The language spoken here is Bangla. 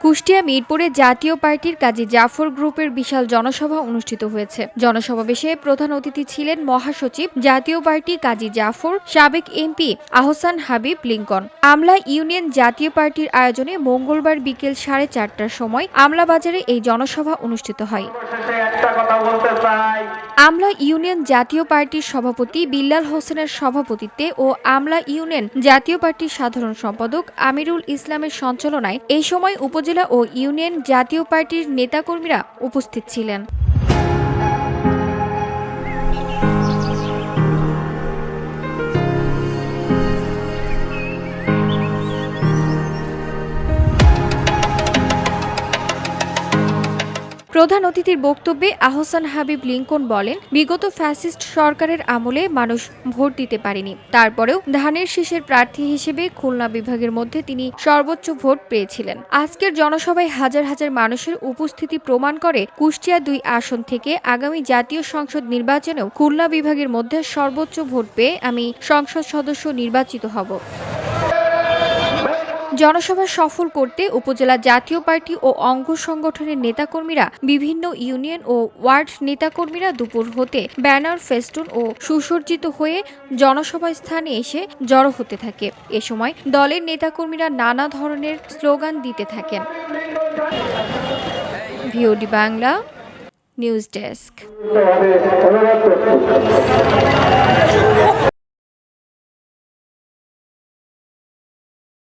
কুষ্টিয়া মিরপুরে জাতীয় পার্টির কাজী জাফর গ্রুপের বিশাল জনসভা অনুষ্ঠিত হয়েছে। জনসমাবেশে প্রধান অতিথি ছিলেন মহাসচিব জাতীয় পার্টি কাজী জাফর, সাবেক এমপি আহসান হাবিব লিংকন। আমলা ইউনিয়ন জাতীয় পার্টির আয়োজনে মঙ্গলবার বিকেল 4:30টার সময় আমলা বাজারে এই জনসভা অনুষ্ঠিত হয়। আমলা ইউনিয়ন জাতীয় পার্টির সভাপতি বিল্লাল হোসেনের সভাপতিত্বে ও আমলা ইউনিয়ন জাতীয় পার্টির সাধারণ সম্পাদক আমিরুল ইসলামের সঞ্চালনায় এই সময় উপজেলা ও ইউনিয়ন জাতীয় পার্টির নেতাকর্মীরা উপস্থিত ছিলেন। প্রধান অতিথির বক্তব্যে আহসান হাবিব লিংকন বলেন, বিগত ফ্যাসিস্ট সরকারের আমলে মানুষ ভোট দিতে পারেনি, তারপরেও ধানের শীষের প্রার্থী হিসেবে খুলনা বিভাগের মধ্যে তিনি সর্বোচ্চ ভোট পেয়েছিলেন। আজকের জনসভায় হাজার হাজার মানুষের উপস্থিতি প্রমাণ করে কুষ্টিয়া 2 আসন থেকে আগামী জাতীয় সংসদ নির্বাচনেও খুলনা বিভাগের মধ্যে সর্বোচ্চ ভোট পেয়ে আমি সংসদ সদস্য নির্বাচিত হব। জনসভা সফল করতে উপজেলা জাতীয় পার্টি ও অঙ্গ সংগঠনের নেতাকর্মীরা, বিভিন্ন ইউনিয়ন ও ওয়ার্ড নেতাকর্মীরা দুপুর হতে ব্যানার, ফেস্টুন ও সুসজ্জিত হয়ে জনসভা স্থানে এসে জড়ো হতে থাকে। এ সময় দলের নেতাকর্মীরা নানা ধরনের স্লোগান দিতে থাকেন। VOD Bangla news desk.